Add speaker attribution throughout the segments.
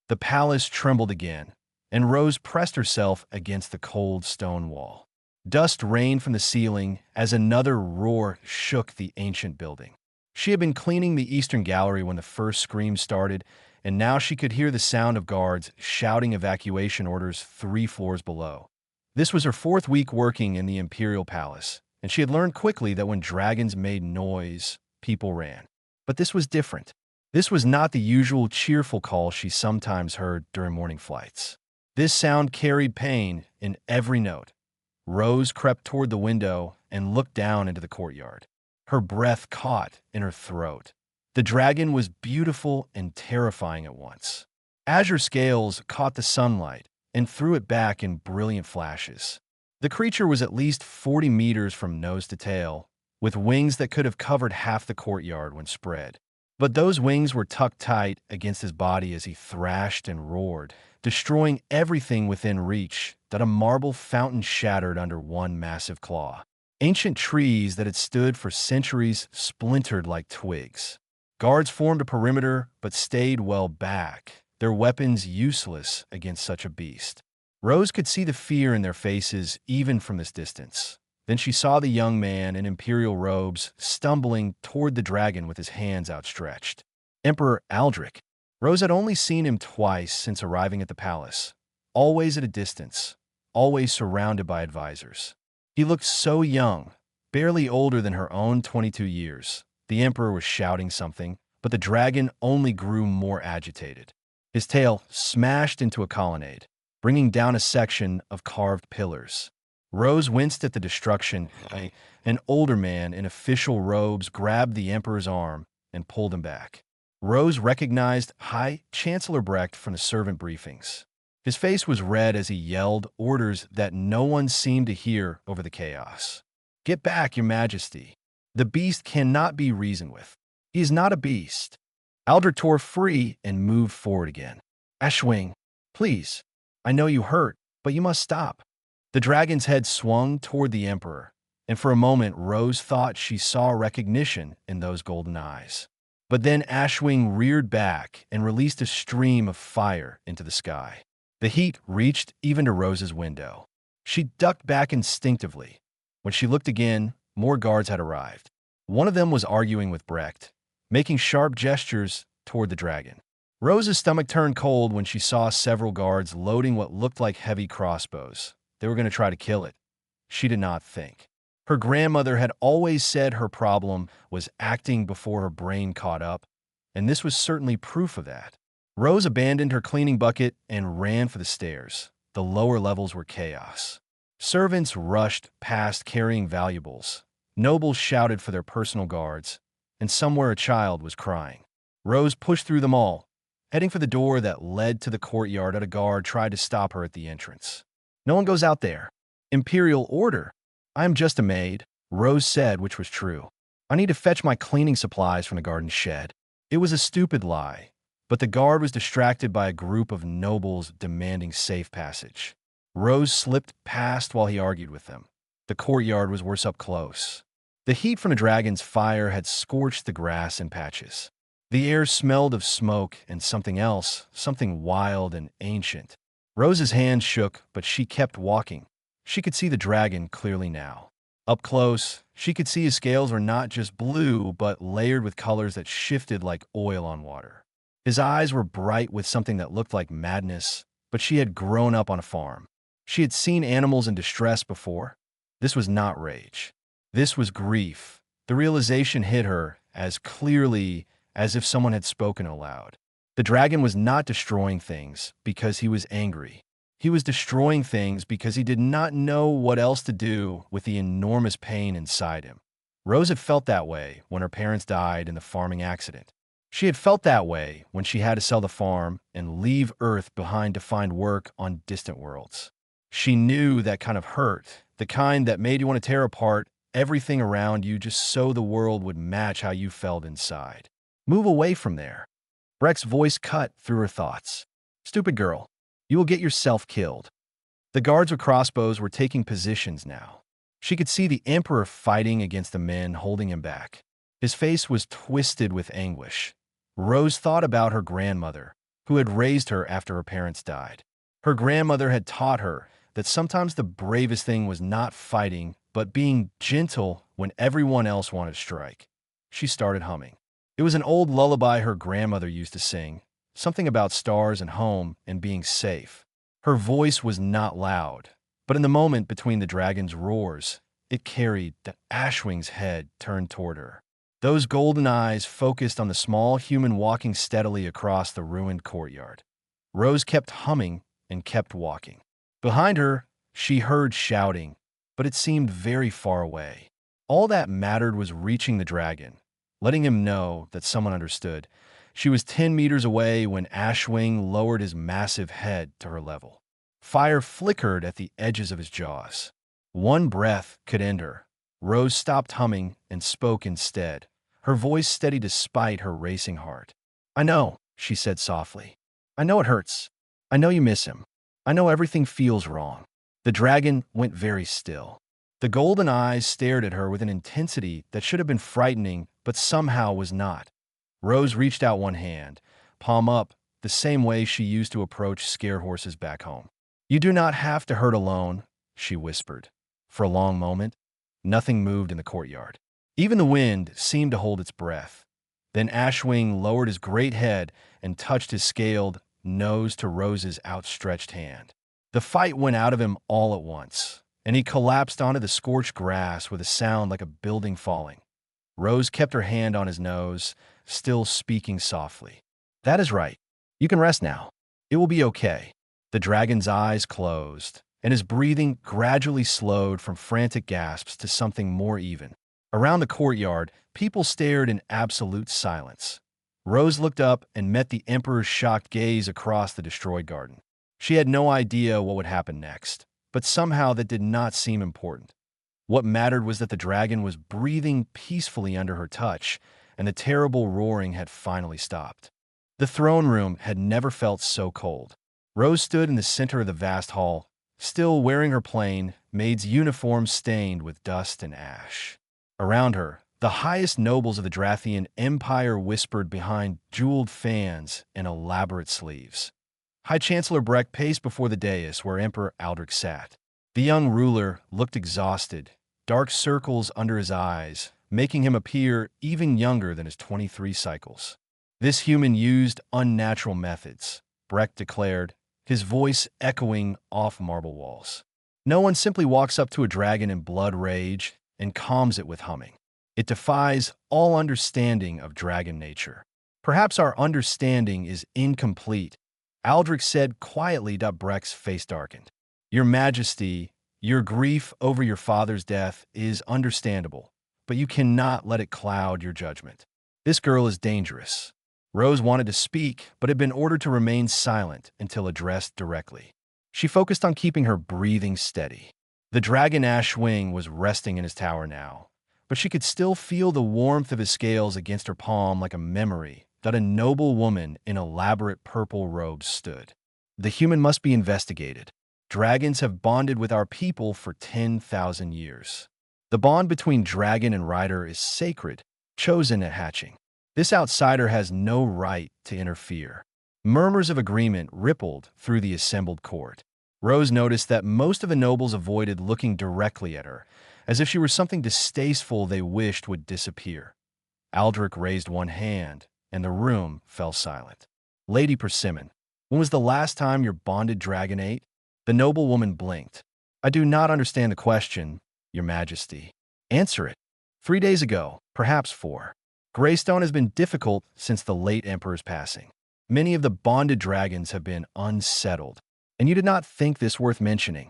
Speaker 1: The palace trembled again, and Rose pressed herself against the cold stone wall. Dust rained from the ceiling as another roar shook the ancient building. She had been cleaning the eastern gallery when the first scream started, and now she could hear the sound of guards shouting evacuation orders 3 floors below. This was her 4th week working in the Imperial Palace, and she had learned quickly that when dragons made noise, people ran. But this was different. This was not the usual cheerful call she sometimes heard during morning flights. This sound carried pain in every note. Rose crept toward the window and looked down into the courtyard. Her breath caught in her throat. The dragon was beautiful and terrifying at once. Azure scales caught the sunlight and threw it back in brilliant flashes. The creature was at least 40 meters from nose to tail, with wings that could have covered half the courtyard when spread. But those wings were tucked tight against his body as he thrashed and roared, destroying everything within reach that a marble fountain shattered under one massive claw. Ancient trees that had stood for centuries splintered like twigs. Guards formed a perimeter but stayed well back, their weapons useless against such a beast. Rose could see the fear in their faces even from this distance. Then she saw the young man in imperial robes stumbling toward the dragon with his hands outstretched. Emperor Aldrich. Rose had only seen him twice since arriving at the palace, always at a distance, always surrounded by advisors. He looked so young, barely older than her own 22 years. The emperor was shouting something, but the dragon only grew more agitated. His tail smashed into a colonnade, bringing down a section of carved pillars. Rose winced at the destruction. An older man in official robes grabbed the emperor's arm and pulled him back. Rose recognized High Chancellor Brecht from the servant briefings. His face was red as he yelled orders that no one seemed to hear over the chaos. "Get back, your majesty. The beast cannot be reasoned with. He is not a beast." Aldrich tore free and moved forward again. "Ashwing, please. I know you hurt, but you must stop." The dragon's head swung toward the emperor, and for a moment Rose thought she saw recognition in those golden eyes. But then Ashwing reared back and released a stream of fire into the sky. The heat reached even to Rose's window. She ducked back instinctively. When she looked again, more guards had arrived. One of them was arguing with Brecht, making sharp gestures toward the dragon. Rose's stomach turned cold when she saw several guards loading what looked like heavy crossbows. They were going to try to kill it. She did not think. Her grandmother had always said her problem was acting before her brain caught up, and this was certainly proof of that. Rose abandoned her cleaning bucket and ran for the stairs. The lower levels were chaos. Servants rushed past carrying valuables. Nobles shouted for their personal guards, and somewhere a child was crying. Rose pushed through them all, heading for the door that led to the courtyard, but a guard tried to stop her at the entrance. "No one goes out there. Imperial order. I am just a maid," Rose said, which was true. "I need to fetch my cleaning supplies from the garden shed." It was a stupid lie, but the guard was distracted by a group of nobles demanding safe passage. Rose slipped past while he argued with them. The courtyard was worse up close. The heat from the dragon's fire had scorched the grass in patches. The air smelled of smoke and something else, something wild and ancient. Rose's hand shook, but she kept walking. She could see the dragon clearly now. Up close, she could see his scales were not just blue, but layered with colors that shifted like oil on water. His eyes were bright with something that looked like madness, but she had grown up on a farm. She had seen animals in distress before. This was not rage. This was grief. The realization hit her as clearly as if someone had spoken aloud. The dragon was not destroying things because he was angry. He was destroying things because he did not know what else to do with the enormous pain inside him. Rose had felt that way when her parents died in the farming accident. She had felt that way when she had to sell the farm and leave Earth behind to find work on distant worlds. She knew that kind of hurt, the kind that made you want to tear apart everything around you just so the world would match how you felt inside. Move away from there. Brecht's voice cut through her thoughts. "Stupid girl. You will get yourself killed." The guards with crossbows were taking positions now. She could see the emperor fighting against the men holding him back. His face was twisted with anguish. Rose thought about her grandmother, who had raised her after her parents died. Her grandmother had taught her that sometimes the bravest thing was not fighting, but being gentle when everyone else wanted to strike. She started humming. It was an old lullaby her grandmother used to sing, something about stars and home and being safe. Her voice was not loud, but in the moment between the dragon's roars, it carried that Ashwing's head turned toward her. Those golden eyes focused on the small human walking steadily across the ruined courtyard. Rose kept humming and kept walking. Behind her, she heard shouting, but it seemed very far away. All that mattered was reaching the dragon, letting him know that someone understood. She was 10 meters away when Ashwing lowered his massive head to her level. Fire flickered at the edges of his jaws. One breath could end her. Rose stopped humming and spoke instead, her voice steady despite her racing heart. "I know," she said softly. "I know it hurts. I know you miss him. I know everything feels wrong." The dragon went very still. The golden eyes stared at her with an intensity that should have been frightening, but somehow was not. Rose reached out one hand, palm up, the same way she used to approach scare horses back home. "You do not have to hurt alone," she whispered. For a long moment, nothing moved in the courtyard. Even the wind seemed to hold its breath. Then Ashwing lowered his great head and touched his scaled nose to Rose's outstretched hand. The fight went out of him all at once, and he collapsed onto the scorched grass with a sound like a building falling. Rose kept her hand on his nose, still speaking softly. "That is right. You can rest now. It will be okay." The dragon's eyes closed, and his breathing gradually slowed from frantic gasps to something more even. Around the courtyard, people stared in absolute silence. Rose looked up and met the Emperor's shocked gaze across the destroyed garden. She had no idea what would happen next, but somehow that did not seem important. What mattered was that the dragon was breathing peacefully under her touch, and the terrible roaring had finally stopped. The throne room had never felt so cold. Rose stood in the center of the vast hall, still wearing her plain, maid's uniform stained with dust and ash. Around her, the highest nobles of the Drathian Empire whispered behind jeweled fans and elaborate sleeves. High Chancellor Breck paced before the dais where Emperor Aldrich sat. The young ruler looked exhausted, dark circles under his eyes, making him appear even younger than his 23 cycles. "This human used unnatural methods," Breck declared, his voice echoing off marble walls. "No one simply walks up to a dragon in blood rage and calms it with humming. It defies all understanding of dragon nature. Perhaps our understanding is incomplete," Aldrich said quietly. Breck's face darkened. "Your Majesty, your grief over your father's death is understandable, but you cannot let it cloud your judgment. This girl is dangerous." Rose wanted to speak, but had been ordered to remain silent until addressed directly. She focused on keeping her breathing steady. The dragon Ashwing was resting in his tower now, but she could still feel the warmth of his scales against her palm like a memory that a noble woman in elaborate purple robes stood. "The human must be investigated. Dragons have bonded with our people for 10,000 years. The bond between dragon and rider is sacred, chosen at hatching. This outsider has no right to interfere." Murmurs of agreement rippled through the assembled court. Rose noticed that most of the nobles avoided looking directly at her, as if she were something distasteful they wished would disappear. Aldrich raised one hand, and the room fell silent. "Lady Persimmon, when was the last time your bonded dragon ate?" The noblewoman blinked. "I do not understand the question, Your Majesty." "Answer it." 3 days ago, perhaps 4. Greystone has been difficult since the late Emperor's passing. Many of the bonded dragons have been unsettled, and you did not think this worth mentioning."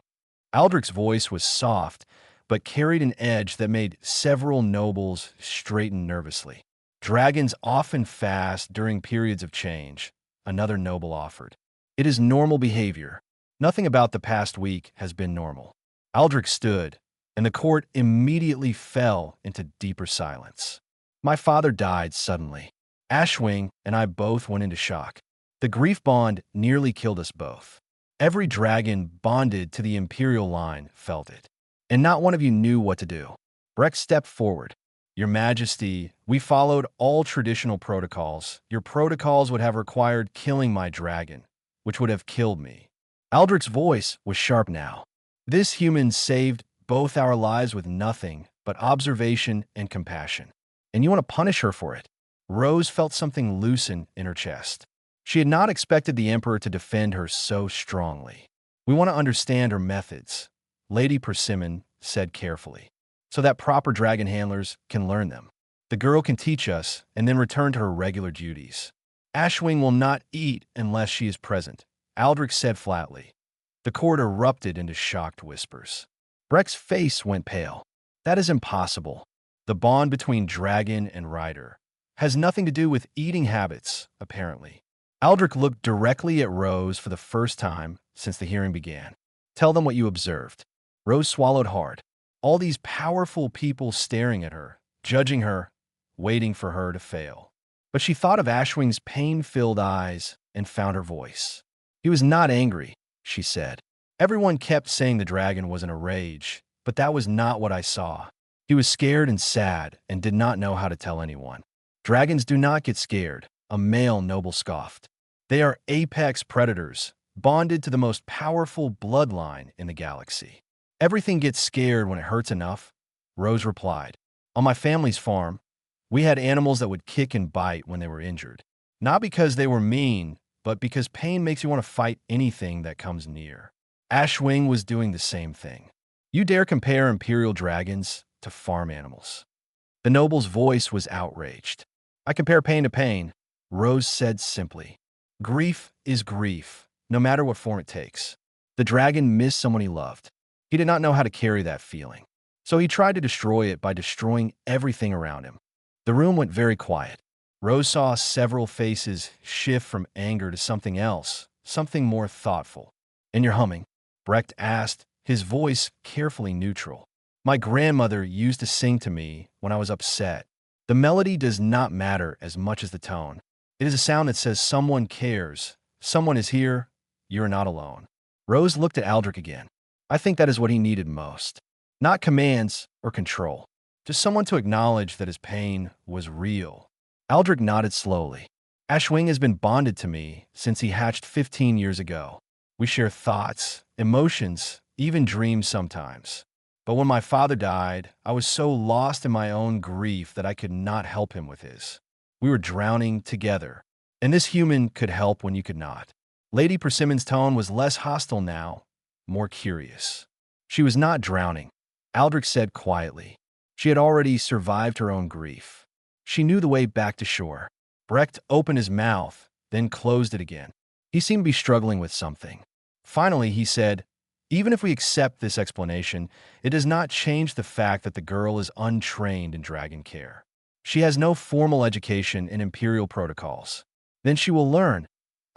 Speaker 1: Aldrich's voice was soft, but carried an edge that made several nobles straighten nervously. "Dragons often fast during periods of change," another noble offered. "It is normal behavior. Nothing about the past week has been normal." Aldrich stood, and the court immediately fell into deeper silence. "My father died suddenly. Ashwing and I both went into shock. The grief bond nearly killed us both. Every dragon bonded to the Imperial line felt it. And not one of you knew what to do." Breck stepped forward. Your Majesty, we followed all traditional protocols. Your protocols would have required killing my dragon, which would have killed me. Aldrich's voice was sharp now. This human saved both our lives with nothing but observation and compassion. And you want to punish her for it? Rose felt something loosen in her chest. She had not expected the Emperor to defend her so strongly. We want to understand her methods, Lady Persimmon said carefully, so that proper dragon handlers can learn them. The girl can teach us and then return to her regular duties. Ashwing will not eat unless she is present, Aldrich said flatly. The court erupted into shocked whispers. Breck's face went pale. That is impossible. The bond between dragon and rider has nothing to do with eating habits, apparently. Aldrich looked directly at Rose for the first time since the hearing began. Tell them what you observed. Rose swallowed hard. All these powerful people staring at her, judging her, waiting for her to fail. But she thought of Ashwing's pain-filled eyes and found her voice. He was not angry, she said. Everyone kept saying the dragon was in a rage, but that was not what I saw. He was scared and sad and did not know how to tell anyone. Dragons do not get scared, a male noble scoffed. They are apex predators, bonded to the most powerful bloodline in the galaxy. Everything gets scared when it hurts enough, Rose replied. On my family's farm, we had animals that would kick and bite when they were injured. Not because they were mean, but because pain makes you want to fight anything that comes near. Ashwing was doing the same thing. You dare compare imperial dragons to farm animals? The noble's voice was outraged. I compare pain to pain, Rose said simply. Grief is grief, no matter what form it takes. The dragon missed someone he loved. He did not know how to carry that feeling, so he tried to destroy it by destroying everything around him. The room went very quiet. Rose saw several faces shift from anger to something else, something more thoughtful. And you're humming? Brecht asked, his voice carefully neutral. My grandmother used to sing to me when I was upset. The melody does not matter as much as the tone. It is a sound that says someone cares, someone is here, you're not alone. Rose looked at Aldrich again. I think that is what he needed most. Not commands or control, just someone to acknowledge that his pain was real. Aldrich nodded slowly. Ashwing has been bonded to me since he hatched 15 years ago. We share thoughts, emotions, even dreams sometimes. But when my father died, I was so lost in my own grief that I could not help him with his. We were drowning together, and this human could help when you could not. Lady Persimmon's tone was less hostile now, more curious. She was not drowning, Aldrich said quietly. She had already survived her own grief. She knew the way back to shore. Brecht opened his mouth, then closed it again. He seemed to be struggling with something. Finally, he said, even if we accept this explanation, it does not change the fact that the girl is untrained in dragon care. She has no formal education in imperial protocols. Then she will learn,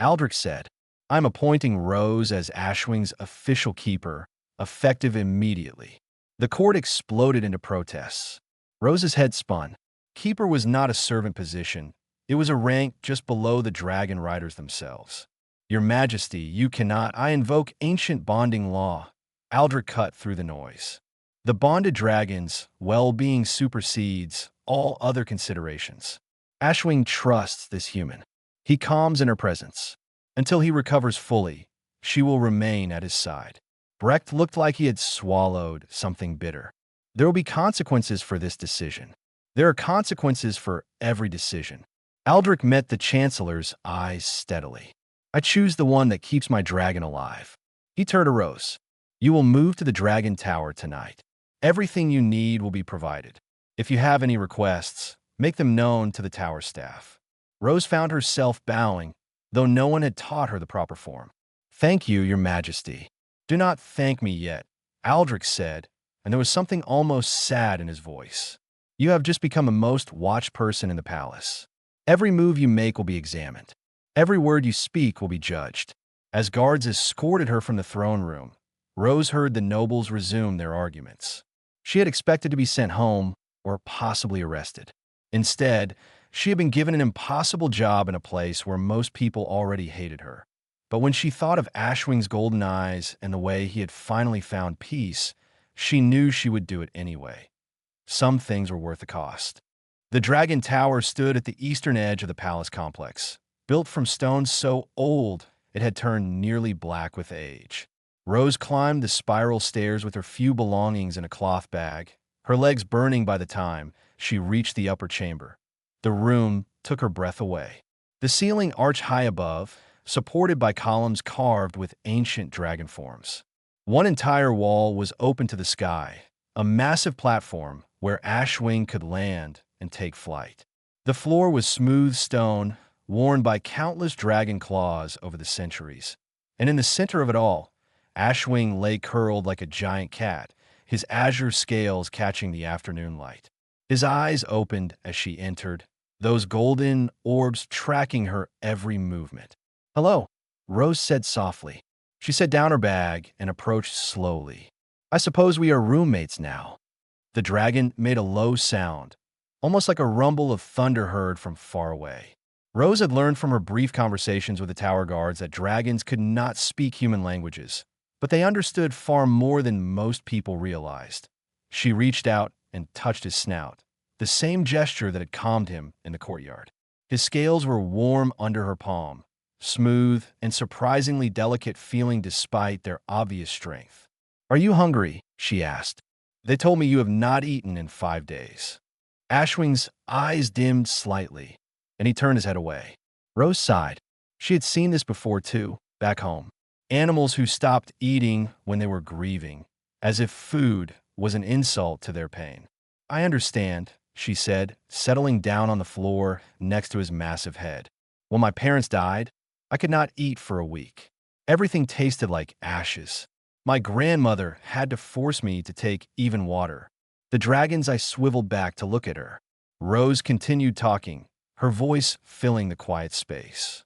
Speaker 1: Aldrich said. I'm appointing Rose as Ashwing's official keeper, effective immediately. The court exploded into protests. Rose's head spun. Keeper was not a servant position. It was a rank just below the dragon riders themselves. Your Majesty, you cannot. I invoke ancient bonding law. Aldrich cut through the noise. The bonded dragon's well-being supersedes all other considerations. Ashwing trusts this human. He calms in her presence. Until he recovers fully, she will remain at his side. Brecht looked like he had swallowed something bitter. There will be consequences for this decision. There are consequences for every decision. Aldrich met the Chancellor's eyes steadily. I choose the one that keeps my dragon alive. He turned to Rose. You will move to the Dragon Tower tonight. Everything you need will be provided. If you have any requests, make them known to the tower staff. Rose found herself bowing, though no one had taught her the proper form. Thank you, Your Majesty. Do not thank me yet, Aldrich said, and there was something almost sad in his voice. You have just become a most watched person in the palace. Every move you make will be examined. Every word you speak will be judged. As guards escorted her from the throne room, Rose heard the nobles resume their arguments. She had expected to be sent home or possibly arrested. Instead, she had been given an impossible job in a place where most people already hated her. But when she thought of Ashwing's golden eyes and the way he had finally found peace, she knew she would do it anyway. some things were worth the cost. The Dragon Tower stood at the eastern edge of the palace complex, built from stone so old it had turned nearly black with age. Rose climbed the spiral stairs with her few belongings in a cloth bag, her legs burning by the time she reached the upper chamber. The room took her breath away. The ceiling arched high above, supported by columns carved with ancient dragon forms. One entire wall was open to the sky, a massive platform where Ashwing could land and take flight. The floor was smooth stone, worn by countless dragon claws over the centuries. And in the center of it all, Ashwing lay curled like a giant cat, his azure scales catching the afternoon light. His eyes opened as she entered, those golden orbs tracking her every movement. "Hello," Rose said softly. She set down her bag and approached slowly. "I suppose we are roommates now." The dragon made a low sound, almost like a rumble of thunder heard from far away. Rose had learned from her brief conversations with the tower guards that dragons could not speak human languages, but they understood far more than most people realized. She reached out and touched his snout, the same gesture that had calmed him in the courtyard. His scales were warm under her palm, smooth and surprisingly delicate feeling despite their obvious strength. "Are you hungry?" she asked. "They told me you have not eaten in 5 days." Ashwing's eyes dimmed slightly, and he turned his head away. Rose sighed. She had seen this before too, back home. Animals who stopped eating when they were grieving, as if food was an insult to their pain. "I understand," she said, settling down on the floor next to his massive head. "When my parents died, I could not eat for a week. Everything tasted like ashes. My grandmother had to force me to take even water." The dragons I swiveled back to look at her. Rose continued talking, her voice filling the quiet space.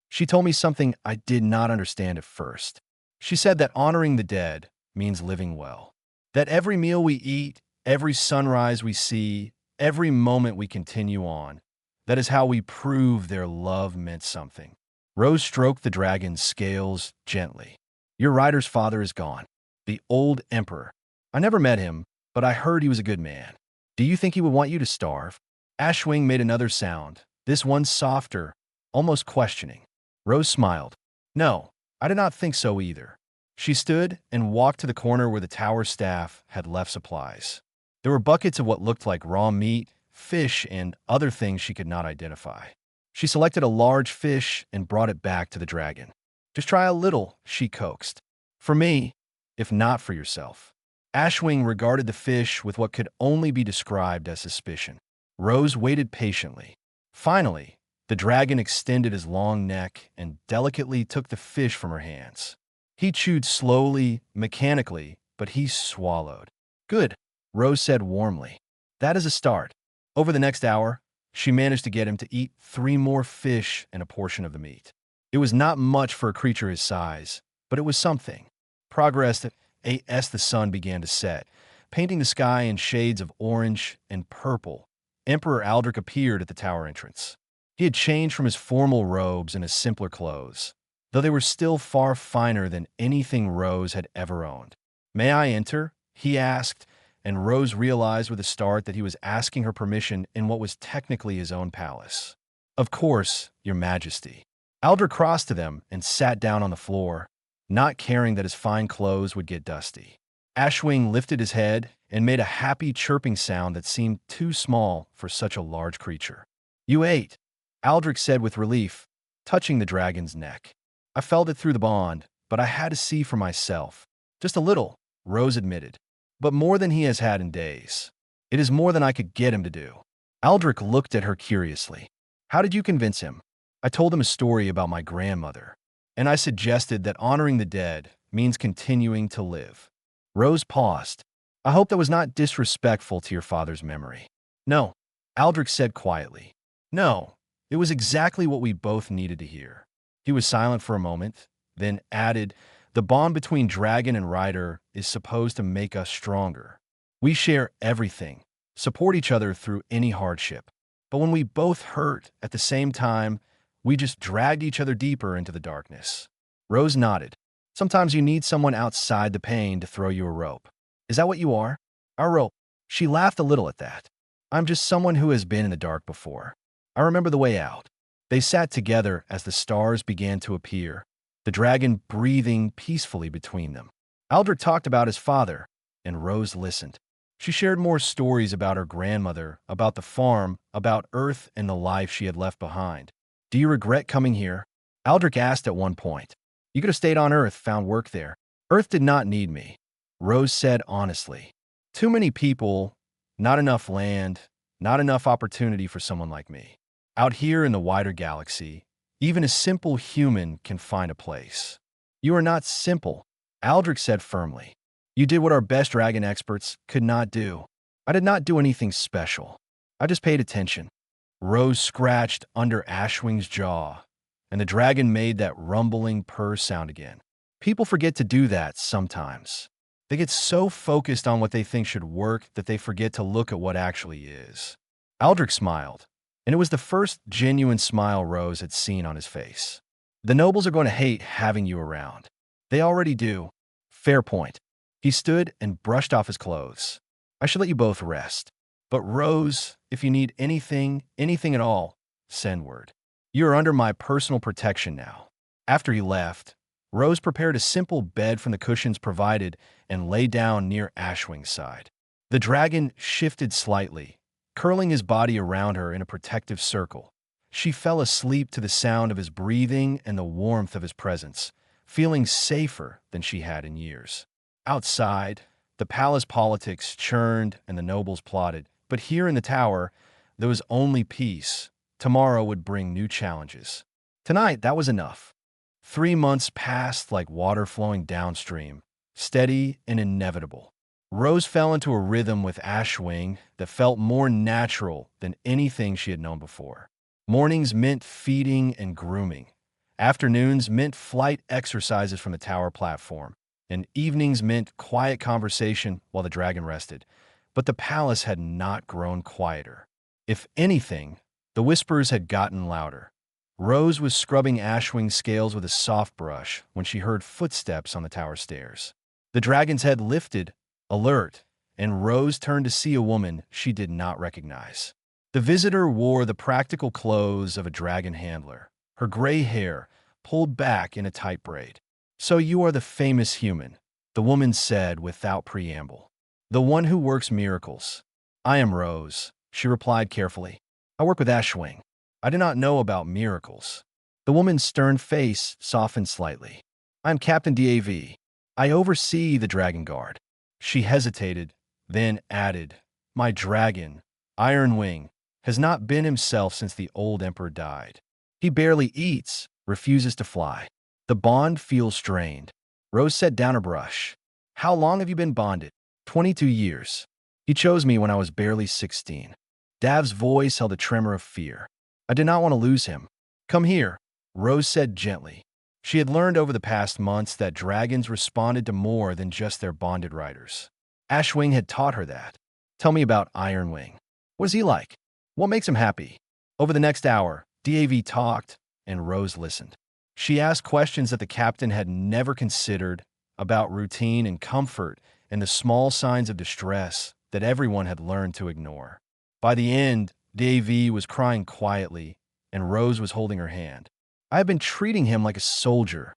Speaker 1: She told me something I did not understand at first. She said that honoring the dead means living well. That every meal we eat, every sunrise we see, every moment we continue on, that is how we prove their love meant something. Rose stroked the dragon's scales gently. "Your rider's father is gone. The old emperor. I never met him, but I heard he was a good man. Do you think he would want you to starve?" Ashwing made another sound, this one softer, almost questioning. Rose smiled. "No, I did not think so either." She stood and walked to the corner where the tower staff had left supplies. There were buckets of what looked like raw meat, fish, and other things she could not identify. She selected a large fish and brought it back to the dragon. "Just try a little," she coaxed. "For me, if not for yourself." Ashwing regarded the fish with what could only be described as suspicion. Rose waited patiently. Finally, the dragon extended his long neck and delicately took the fish from her hands. He chewed slowly, mechanically, but he swallowed. "Good," Rose said warmly. "That is a start." Over the next hour, she managed to get him to eat 3 more fish and a portion of the meat. It was not much for a creature his size, but it was something. Progress as the sun began to set, painting the sky in shades of orange and purple. Emperor Aldrich appeared at the tower entrance. He had changed from his formal robes and his simpler clothes, though they were still far finer than anything Rose had ever owned. "May I enter?" he asked, and Rose realized with a start that he was asking her permission in what was technically his own palace. "Of course, Your Majesty." Aldrich crossed to them and sat down on the floor, not caring that his fine clothes would get dusty. Ashwing lifted his head and made a happy chirping sound that seemed too small for such a large creature. "You ate," Aldrich said with relief, touching the dragon's neck. "I felt it through the bond, but I had to see for myself." "Just a little," Rose admitted, "but more than he has had in days. It is more than I could get him to do." Aldrich looked at her curiously. "How did you convince him?" "I told him a story about my grandmother, and I suggested that honoring the dead means continuing to live." Rose paused. "I hope that was not disrespectful to your father's memory." "No," Aldrich said quietly. "No, it was exactly what we both needed to hear." He was silent for a moment, then added, "The bond between dragon and rider is supposed to make us stronger. We share everything, support each other through any hardship. But when we both hurt at the same time, we just dragged each other deeper into the darkness." Rose nodded. "Sometimes you need someone outside the pain to throw you a rope. Is that what you are?" "Our rope," She laughed a little at that. I'm just someone who has been in the dark before. I remember the way out. They sat together as the stars began to appear, the dragon breathing peacefully between them. Aldrich talked about his father, and Rose listened. She shared more stories about her grandmother, about the farm, about Earth and the life she had left behind. Do you regret coming here? Aldrich asked at one point. You could have stayed on Earth, found work there. Earth did not need me, Rose said honestly. Too many people, not enough land, not enough opportunity for someone like me. Out here in the wider galaxy, even a simple human can find a place. You are not simple, Aldrich said firmly. You did what our best dragon experts could not do. I did not do anything special. I just paid attention. Rose scratched under Ashwing's jaw, and the dragon made that rumbling purr sound again. People forget to do that sometimes. They get so focused on what they think should work that they forget to look at what actually is. Aldrich smiled, and it was the first genuine smile Rose had seen on his face. The nobles are going to hate having you around. They already do. Fair point. He stood and brushed off his clothes. I should let you both rest. But Rose, if you need anything at all, send word. You are under my personal protection now. After he left, Rose prepared a simple bed from the cushions provided and lay down near Ashwing's side. The dragon shifted slightly, curling his body around her in a protective circle. She fell asleep to the sound of his breathing and the warmth of his presence, feeling safer than she had in years. Outside, the palace politics churned and the nobles plotted, but here in the tower, there was only peace. Tomorrow would bring new challenges. Tonight, that was enough. 3 months passed like water flowing downstream, steady and inevitable. Rose fell into a rhythm with Ashwing that felt more natural than anything she had known before. Mornings meant feeding and grooming. Afternoons meant flight exercises from the tower platform. And evenings meant quiet conversation while the dragon rested. But the palace had not grown quieter. If anything, the whispers had gotten louder. Rose was scrubbing Ashwing's scales with a soft brush when she heard footsteps on the tower stairs. The dragon's head lifted, alert, and Rose turned to see a woman she did not recognize. The visitor wore the practical clothes of a dragon handler, her gray hair pulled back in a tight braid. So you are the famous human, the woman said without preamble. The one who works miracles. I am Rose, she replied carefully. I work with Ashwing. I do not know about miracles. The woman's stern face softened slightly. I am Captain DAV. I oversee the Dragon Guard. She hesitated, then added, My dragon, Iron Wing, has not been himself since the old emperor died. He barely eats, refuses to fly. The bond feels strained. Rose set down her brush. How long have you been bonded? 22 years. He chose me when I was barely 16. Dav's voice held a tremor of fear. I did not want to lose him. Come here, Rose said gently. She had learned over the past months that dragons responded to more than just their bonded riders. Ashwing had taught her that. Tell me about Ironwing. What is he like? What makes him happy? Over the next hour, DAV talked, and Rose listened. She asked questions that the captain had never considered about routine and comfort and the small signs of distress that everyone had learned to ignore. By the end, DAV was crying quietly, and Rose was holding her hand. I have been treating him like a soldier,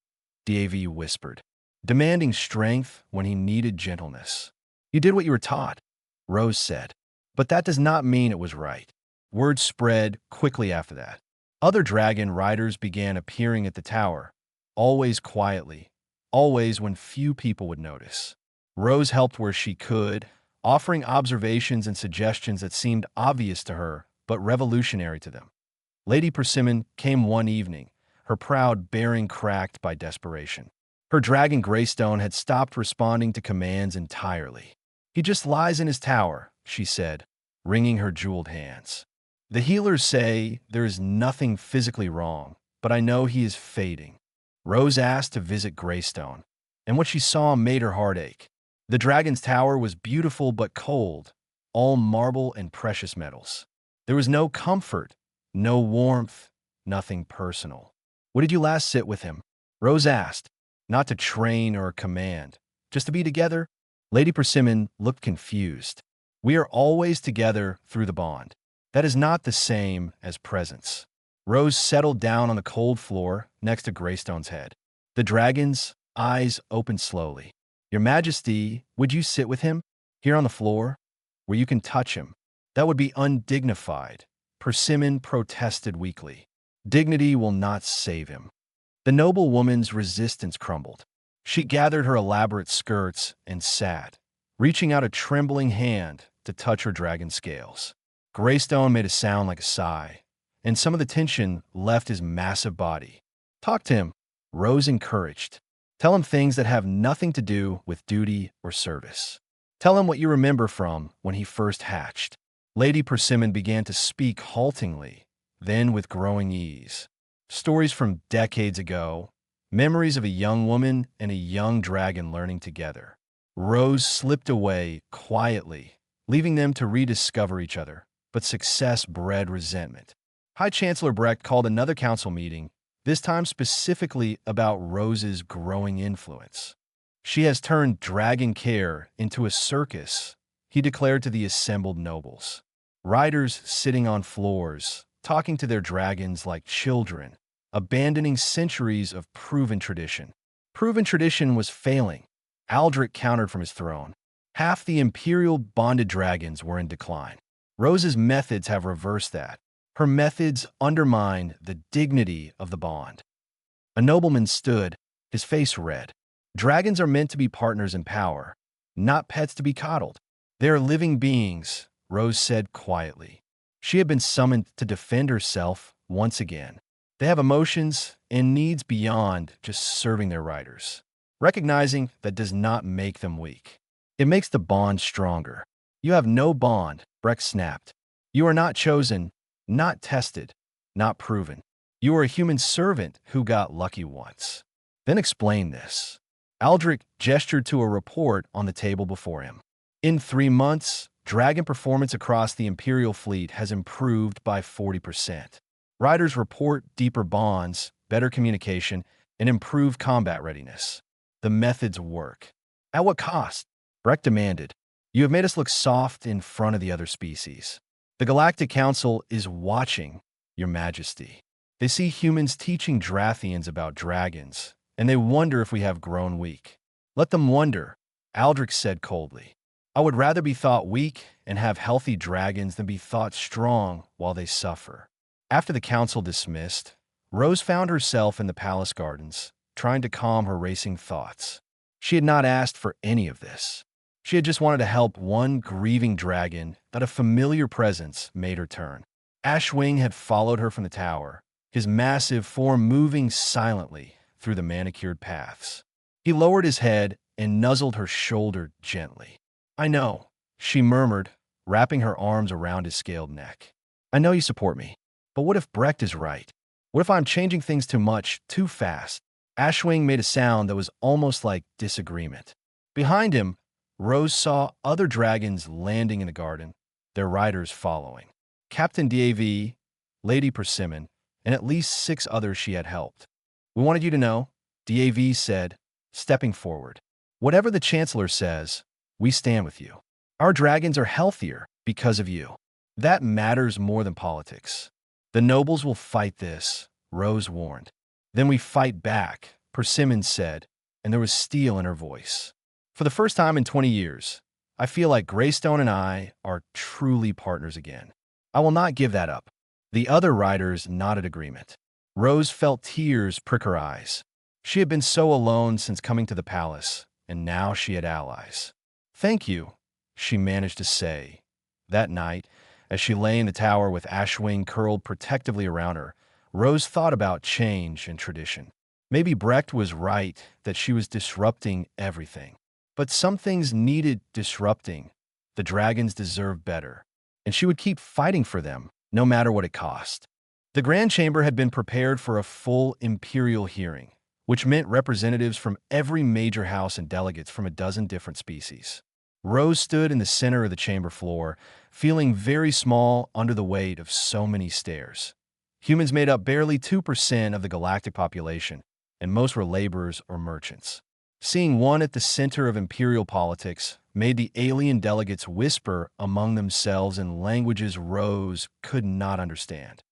Speaker 1: DAV whispered, demanding strength when he needed gentleness. You did what you were taught, Rose said, but that does not mean it was right. Word spread quickly after that. Other dragon riders began appearing at the tower, always quietly, always when few people would notice. Rose helped where she could, offering observations and suggestions that seemed obvious to her, but revolutionary to them. Lady Persimmon came one evening, her proud bearing cracked by desperation. Her dragon Greystone had stopped responding to commands entirely. He just lies in his tower, she said, wringing her jeweled hands. The healers say there is nothing physically wrong, but I know he is fading. Rose asked to visit Greystone, and what she saw made her heart ache. The dragon's tower was beautiful but cold, all marble and precious metals. There was no comfort, no warmth, nothing personal. What did you last sit with him? Rose asked, not to train or command, just to be together. Lady Persimmon looked confused. We are always together through the bond. That is not the same as presence. Rose settled down on the cold floor next to Greystone's head. The dragon's eyes opened slowly. Your Majesty, would you sit with him? Here on the floor? Where you can touch him? That would be undignified. Persimmon protested weakly. Dignity will not save him. The noble woman's resistance crumbled. She gathered her elaborate skirts and sat, reaching out a trembling hand to touch her dragon scales. Greystone made a sound like a sigh, and some of the tension left his massive body. Talk to him, Rose encouraged. Tell him things that have nothing to do with duty or service. Tell him what you remember from when he first hatched. Lady Persimmon began to speak haltingly, then with growing ease. Stories from decades ago, memories of a young woman and a young dragon learning together. Rose slipped away quietly, leaving them to rediscover each other, but success bred resentment. High Chancellor Brecht called another council meeting, this time specifically about Rose's growing influence. She has turned dragon care into a circus, he declared to the assembled nobles. Riders sitting on floors, talking to their dragons like children, abandoning centuries of proven tradition. Proven tradition was failing. Aldrich countered from his throne. Half the imperial bonded dragons were in decline. Rose's methods have reversed that. Her methods undermine the dignity of the bond. A nobleman stood, his face red. Dragons are meant to be partners in power, not pets to be coddled. They are living beings, Rose said quietly. She had been summoned to defend herself once again. They have emotions and needs beyond just serving their riders. Recognizing that does not make them weak. It makes the bond stronger. You have no bond, Brecht snapped. You are not chosen, not tested, not proven. You are a human servant who got lucky once. Then explain this. Aldrich gestured to a report on the table before him. In 3 months, dragon performance across the Imperial fleet has improved by 40%. Riders report deeper bonds, better communication, and improved combat readiness. The methods work. At what cost? Brecht demanded. You have made us look soft in front of the other species. The Galactic Council is watching, Your Majesty. They see humans teaching Drathians about dragons, and they wonder if we have grown weak. Let them wonder, Aldrich said coldly. I would rather be thought weak and have healthy dragons than be thought strong while they suffer. After the council dismissed, Rose found herself in the palace gardens, trying to calm her racing thoughts. She had not asked for any of this. She had just wanted to help one grieving dragon that a familiar presence made her turn. Ashwing had followed her from the tower, his massive form moving silently through the manicured paths. He lowered his head and nuzzled her shoulder gently. I know, she murmured, wrapping her arms around his scaled neck. I know you support me, but what if Brecht is right? What if I'm changing things too much, too fast? Ashwing made a sound that was almost like disagreement. Behind him, Rose saw other dragons landing in the garden, their riders following. Captain Dav, Lady Persimmon, and at least 6 others she had helped. We wanted you to know, Dav said, stepping forward. Whatever the Chancellor says, we stand with you. Our dragons are healthier because of you. That matters more than politics. The nobles will fight this, Rose warned. Then we fight back, Persimmon said, and there was steel in her voice. For the first time in 20 years, I feel like Greystone and I are truly partners again. I will not give that up. The other riders nodded agreement. Rose felt tears prick her eyes. She had been so alone since coming to the palace, and now she had allies. Thank you, she managed to say. That night, as she lay in the tower with Ashwing curled protectively around her, Rose thought about change and tradition. Maybe Brecht was right that she was disrupting everything. But some things needed disrupting. The dragons deserved better, and she would keep fighting for them, no matter what it cost. The Grand Chamber had been prepared for a full imperial hearing, which meant representatives from every major house and delegates from a dozen different species. Rose stood in the center of the chamber floor, feeling very small under the weight of so many stares. Humans made up barely 2% of the galactic population, and most were laborers or merchants. Seeing one at the center of imperial politics, made the alien delegates whisper among themselves in languages Rose could not understand.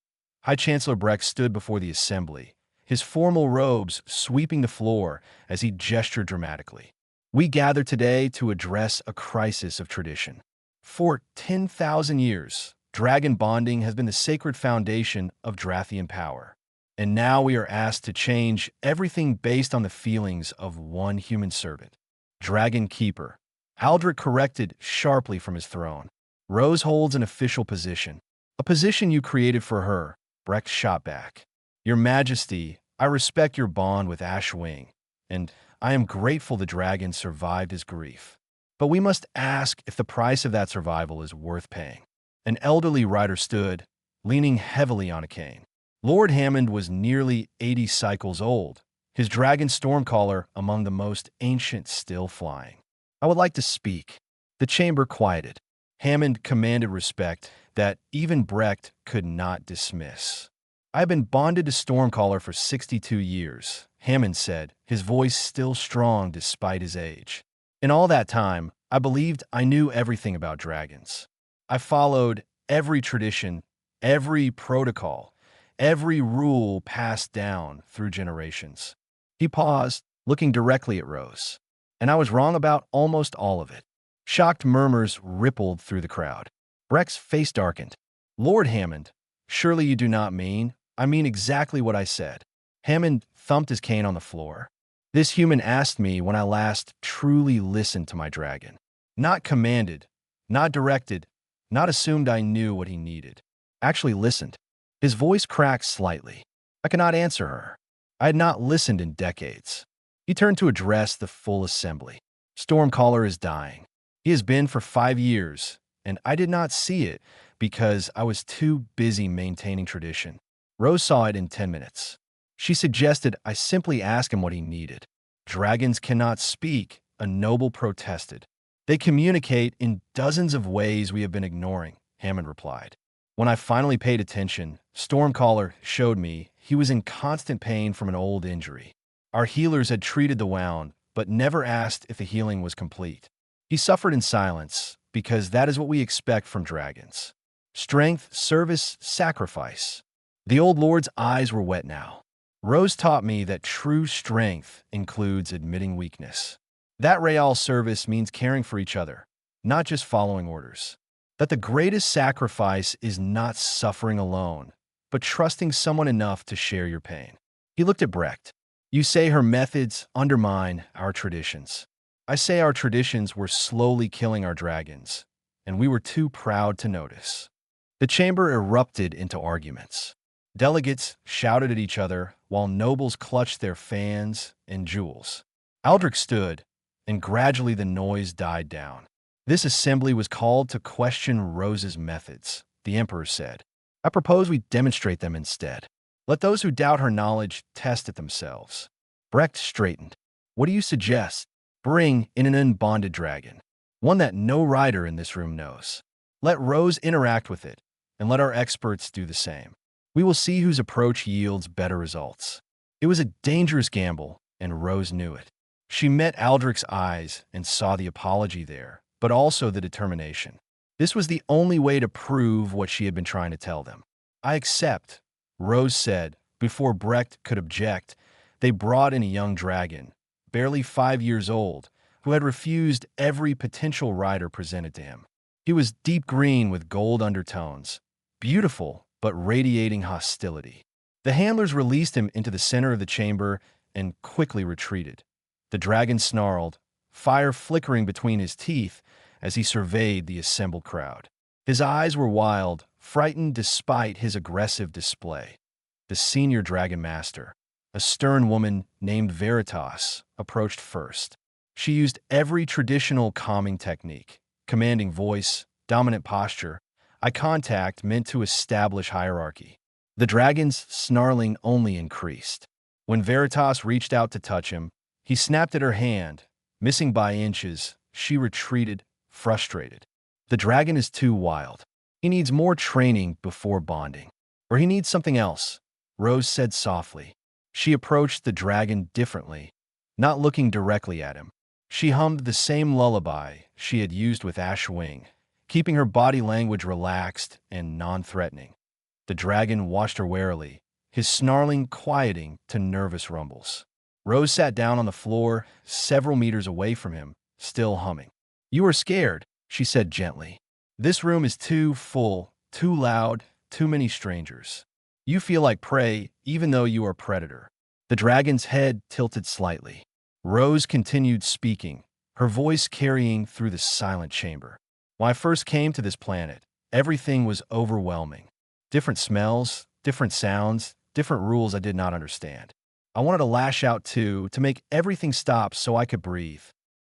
Speaker 1: High Chancellor Brecht stood before the assembly, his formal robes sweeping the floor as he gestured dramatically. We gather today to address a crisis of tradition. For 10,000 years, dragon bonding has been the sacred foundation of Drathian power. And now we are asked to change everything based on the feelings of one human servant, Dragon Keeper. Aldrich corrected sharply from his throne. Rose holds an official position, a position you created for her, Brecht shot back. Your Majesty, I respect your bond with Ashwing, and I am grateful the dragon survived his grief. But we must ask if the price of that survival is worth paying. An elderly rider stood, leaning heavily on a cane. Lord Hammond was nearly 80 cycles old, his dragon stormcaller among the most ancient still flying. I would like to speak. The chamber quieted. Hammond commanded respect that even Brecht could not dismiss. I have been bonded to Stormcaller for 62 years, Hammond said, his voice still strong despite his age. In all that time, I believed I knew everything about dragons. I followed every tradition, every protocol, every rule passed down through generations. He paused, looking directly at Rose. And I was wrong about almost all of it. Shocked murmurs rippled through the crowd. Brecht's face darkened. Lord Hammond, surely you do not mean, I mean exactly what I said. Hammond thumped his cane on the floor. This human asked me when I last truly listened to my dragon. Not commanded, not directed, not assumed I knew what he needed. Actually listened. His voice cracked slightly. I could not answer her. I had not listened in decades. He turned to address the full assembly. Stormcaller is dying. He has been for 5 years, and I did not see it because I was too busy maintaining tradition. Rose saw it in 10 minutes. She suggested I simply ask him what he needed. Dragons cannot speak, a noble protested. They communicate in dozens of ways we have been ignoring, Hammond replied. When I finally paid attention, Stormcaller showed me he was in constant pain from an old injury. Our healers had treated the wound, but never asked if the healing was complete. He suffered in silence, because that is what we expect from dragons. Strength, service, sacrifice. The old lord's eyes were wet now. Rose taught me that true strength includes admitting weakness. That real service means caring for each other, not just following orders. That the greatest sacrifice is not suffering alone, but trusting someone enough to share your pain. He looked at Brecht. You say her methods undermine our traditions. I say our traditions were slowly killing our dragons, and we were too proud to notice. The chamber erupted into arguments. Delegates shouted at each other while nobles clutched their fans and jewels. Aldrich stood, and gradually the noise died down. This assembly was called to question Rose's methods, the emperor said. I propose we demonstrate them instead. Let those who doubt her knowledge test it themselves. Brecht straightened. What do you suggest? Bring in an unbonded dragon, one that no rider in this room knows. Let Rose interact with it, and let our experts do the same. We will see whose approach yields better results. It was a dangerous gamble, and Rose knew it. She met Aldrich's eyes and saw the apology there, but also the determination. This was the only way to prove what she had been trying to tell them. I accept, Rose said. Before Brecht could object, they brought in a young dragon, barely 5 years old, who had refused every potential rider presented to him. He was deep green with gold undertones, beautiful but radiating hostility. The handlers released him into the center of the chamber and quickly retreated. The dragon snarled, fire flickering between his teeth as he surveyed the assembled crowd. His eyes were wild, frightened despite his aggressive display. The senior dragon master, a stern woman named Veritas, approached first. She used every traditional calming technique, commanding voice, dominant posture, eye contact meant to establish hierarchy. The dragon's snarling only increased. When Veritas reached out to touch him, he snapped at her hand. Missing by inches, she retreated, frustrated. The dragon is too wild. He needs more training before bonding. Or he needs something else, Rose said softly. She approached the dragon differently, not looking directly at him. She hummed the same lullaby she had used with Ashwing, keeping her body language relaxed and non-threatening. The dragon watched her warily, his snarling quieting to nervous rumbles. Rose sat down on the floor, several meters away from him, still humming. "You are scared," she said gently. "This room is too full, too loud, too many strangers. You feel like prey, even though you are predator." The dragon's head tilted slightly. Rose continued speaking, her voice carrying through the silent chamber. "When I first came to this planet, everything was overwhelming. Different smells, different sounds, different rules I did not understand. I wanted to lash out too, to make everything stop so I could breathe."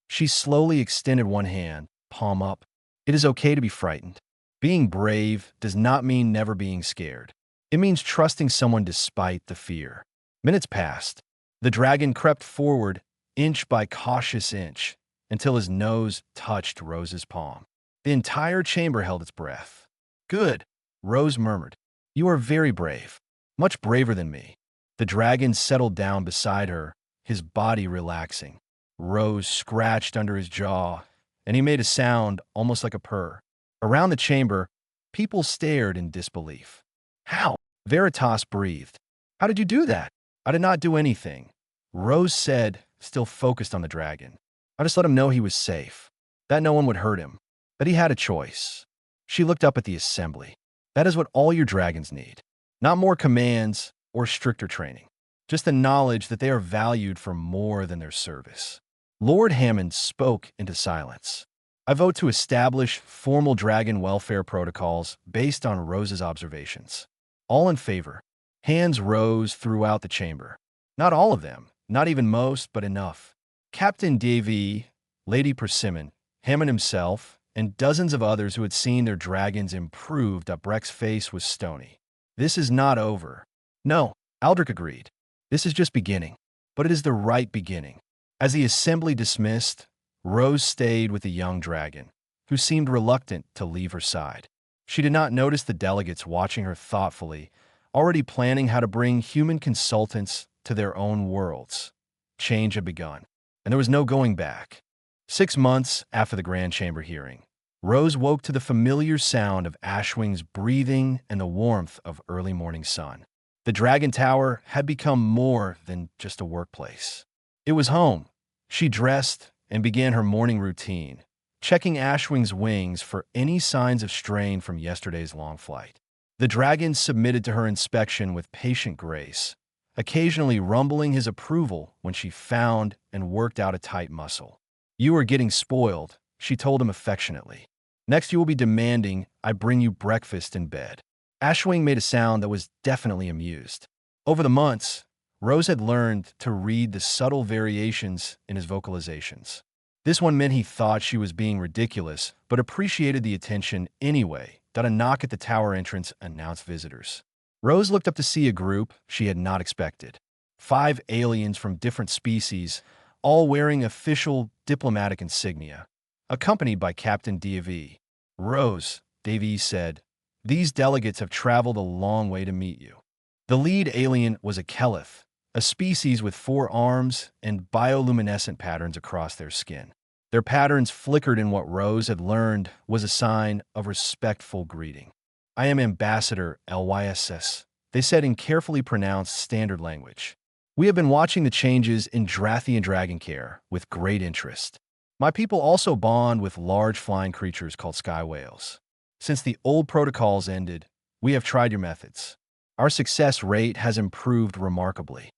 Speaker 1: She slowly extended one hand, palm up. "It is okay to be frightened. Being brave does not mean never being scared. It means trusting someone despite the fear." Minutes passed. The dragon crept forward, inch by cautious inch, until his nose touched Rose's palm. The entire chamber held its breath. "Good," Rose murmured. "You are very brave. Much braver than me." The dragon settled down beside her, his body relaxing. Rose scratched under his jaw, and he made a sound almost like a purr. Around the chamber, people stared in disbelief. "How?" Veritas breathed. "How did you do that?" "I did not do anything," Rose said, still focused on the dragon. "I just let him know he was safe, that no one would hurt him, that he had a choice." She looked up at the assembly. "That is what all your dragons need. Not more commands or stricter training. Just the knowledge that they are valued for more than their service." Lord Hammond spoke into silence. "I vote to establish formal dragon welfare protocols based on Rose's observations." All in favor. Hands rose throughout the chamber. Not all of them, not even most, but enough. Captain Davy, Lady Persimmon, Hammond himself, and dozens of others who had seen their dragons improved. Breck's face was stony. "This is not over." "No," Aldrich agreed. "This is just beginning. But it is the right beginning." As the assembly dismissed, Rose stayed with the young dragon, who seemed reluctant to leave her side. She did not notice the delegates watching her thoughtfully, already planning how to bring human consultants to their own worlds. Change had begun, and there was no going back. 6 months after the Grand Chamber hearing, Rose woke to the familiar sound of Ashwing's breathing and the warmth of early morning sun. The Dragon Tower had become more than just a workplace. It was home. She dressed and began her morning routine, checking Ashwing's wings for any signs of strain from yesterday's long flight. The dragon submitted to her inspection with patient grace, occasionally rumbling his approval when she found and worked out a tight muscle. "You are getting spoiled," she told him affectionately. "Next you will be demanding I bring you breakfast in bed." Ashwing made a sound that was definitely amused. Over the months, Rose had learned to read the subtle variations in his vocalizations. This one meant he thought she was being ridiculous, but appreciated the attention anyway. A knock at the tower entrance announced visitors. Rose looked up to see a group she had not expected. 5 aliens from different species, all wearing official diplomatic insignia, accompanied by Captain Davy. "Rose," Davy said, "these delegates have traveled a long way to meet you." The lead alien was a Kelith, a species with 4 arms and bioluminescent patterns across their skin. Their patterns flickered in what Rose had learned was a sign of respectful greeting. "I am Ambassador LYSS," they said in carefully pronounced standard language. "We have been watching the changes in Drathian dragon care with great interest. My people also bond with large flying creatures called sky whales. Since the old protocols ended, we have tried your methods. Our success rate has improved remarkably."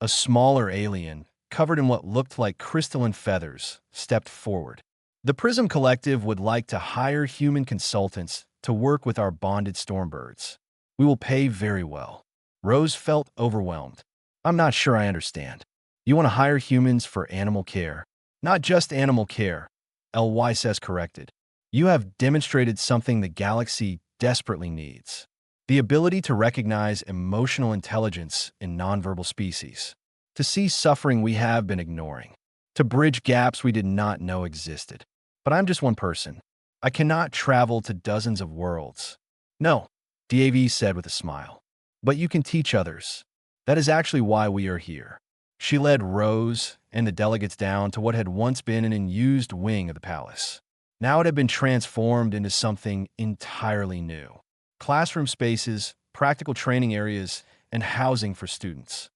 Speaker 1: A smaller alien, covered in what looked like crystalline feathers, stepped forward. "The Prism Collective would like to hire human consultants to work with our bonded stormbirds. We will pay very well." Rose felt overwhelmed. "I'm not sure I understand. You want to hire humans for animal care?" "Not just animal care," LYSS corrected. "You have demonstrated something the galaxy desperately needs. The ability to recognize emotional intelligence in nonverbal species. To see suffering we have been ignoring. To bridge gaps we did not know existed. But I'm just one person. I cannot travel to dozens of worlds." "No," DAV said with a smile. "But you can teach others. That is actually why we are here." She led Rose and the delegates down to what had once been an unused wing of the palace. Now it had been transformed into something entirely new. Classroom spaces, practical training areas, and housing for students.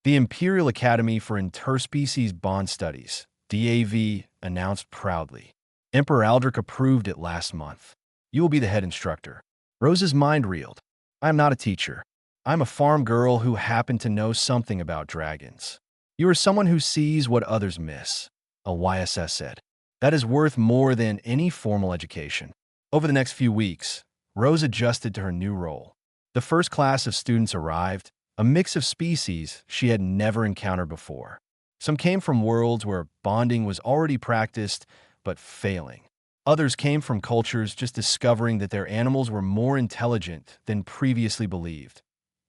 Speaker 1: The Imperial Academy for Interspecies Bond Studies, DAV, announced proudly. Emperor Aldrich approved it last month. You will be the head instructor. Rose's mind reeled. I am not a teacher. I'm a farm girl who happened to know something about dragons. You are someone who sees what others miss, a YSS said. That is worth more than any formal education. Over the next few weeks, Rose adjusted to her new role. The first class of students arrived, a mix of species she had never encountered before. Some came from worlds where bonding was already practiced, but failing. Others came from cultures just discovering that their animals were more intelligent than previously believed.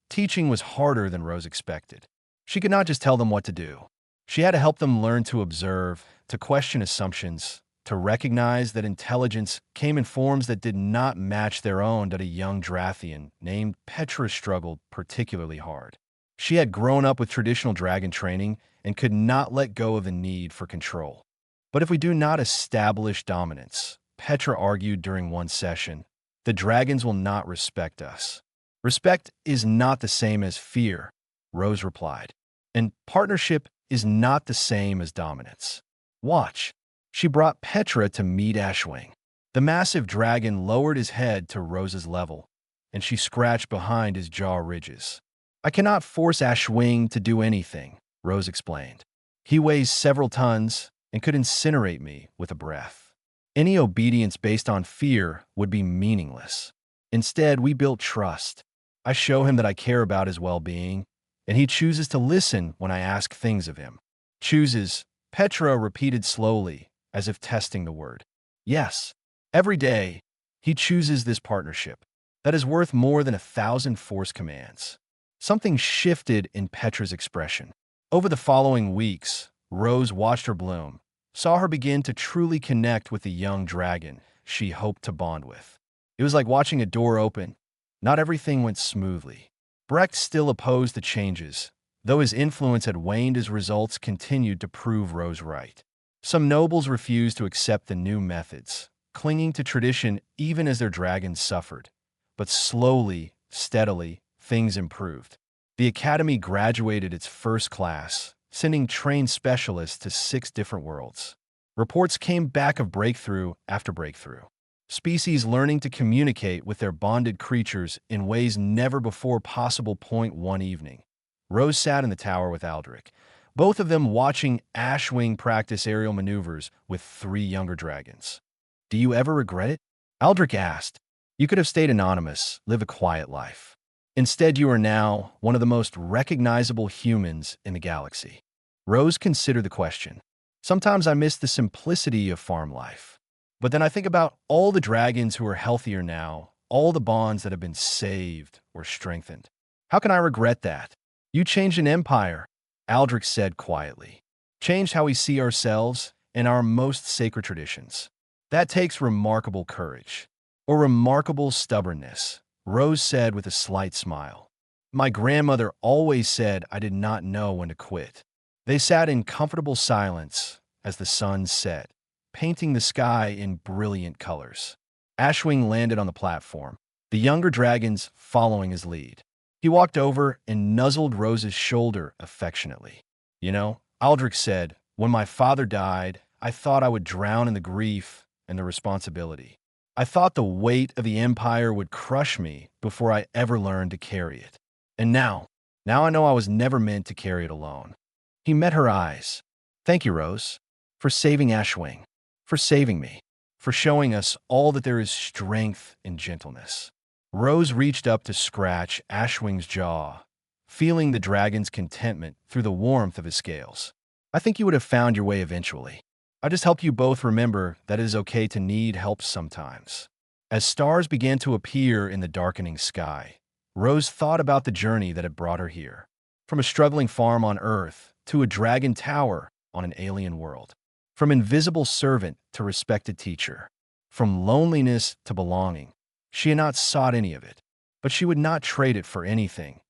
Speaker 1: Teaching was harder than Rose expected. She could not just tell them what to do. She had to help them learn to observe, to question assumptions, to recognize that intelligence came in forms that did not match their own. That a young Drathian named Petra struggled particularly hard. She had grown up with traditional dragon training and could not let go of the need for control. But if we do not establish dominance, Petra argued during one session, the dragons will not respect us. Respect is not the same as fear, Rose replied. And partnership is not the same as dominance. Watch. She brought Petra to meet Ashwing. The massive dragon lowered his head to Rose's level, and she scratched behind his jaw ridges. I cannot force Ashwing to do anything, Rose explained. He weighs several tons and could incinerate me with a breath. Any obedience based on fear would be meaningless. Instead, we built trust. I show him that I care about his well-being, and he chooses to listen when I ask things of him. Chooses, Petra repeated slowly, as if testing the word. Yes, every day, he chooses this partnership. That is worth more than 1,000 force commands. Something shifted in Petra's expression. Over the following weeks, Rose watched her bloom, saw her begin to truly connect with the young dragon she hoped to bond with. It was like watching a door open. Not everything went smoothly. Brecht still opposed the changes, though his influence had waned as results continued to prove Rose right. Some nobles refused to accept the new methods, clinging to tradition even as their dragons suffered. But slowly, steadily, things improved. The academy graduated its first class, sending trained specialists to 6 different worlds. Reports came back of breakthrough after breakthrough. Species learning to communicate with their bonded creatures in ways never before possible. One evening, Rose sat in the tower with Aldrich, both of them watching Ashwing practice aerial maneuvers with 3 younger dragons. Do you ever regret it? Aldrich asked. You could have stayed anonymous, live a quiet life. Instead, you are now one of the most recognizable humans in the galaxy. Rose considered the question. Sometimes I miss the simplicity of farm life. But then I think about all the dragons who are healthier now, all the bonds that have been saved or strengthened. How can I regret that? You changed an empire, Aldrich said quietly. Changed how we see ourselves and our most sacred traditions. That takes remarkable courage, or remarkable stubbornness, Rose said with a slight smile. My grandmother always said I did not know when to quit. They sat in comfortable silence as the sun set, painting the sky in brilliant colors. Ashwing landed on the platform, the younger dragons following his lead. He walked over and nuzzled Rose's shoulder affectionately. You know, Aldrich said, when my father died, I thought I would drown in the grief and the responsibility. I thought the weight of the empire would crush me before I ever learned to carry it. And now I know I was never meant to carry it alone. He met her eyes. Thank you, Rose, for saving Ashwing, for saving me, for showing us all that there is strength in gentleness. Rose reached up to scratch Ashwing's jaw, feeling the dragon's contentment through the warmth of his scales. I think you would have found your way eventually. I just help you both remember that it is okay to need help sometimes. As stars began to appear in the darkening sky, Rose thought about the journey that had brought her here. From a struggling farm on Earth to a dragon tower on an alien world. From invisible servant to respected teacher. From loneliness to belonging. She had not sought any of it, but she would not trade it for anything.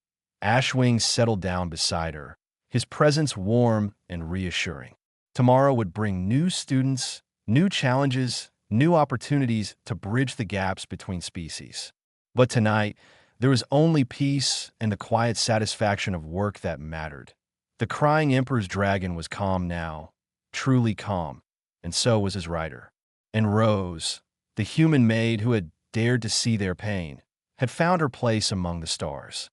Speaker 1: Ashwing settled down beside her, his presence warm and reassuring. Tomorrow would bring new students, new challenges, new opportunities to bridge the gaps between species. But tonight, there was only peace and the quiet satisfaction of work that mattered. The crying Emperor's dragon was calm now, truly calm, and so was his rider. And Rose, the human maid who had dared to see their pain, had found her place among the stars.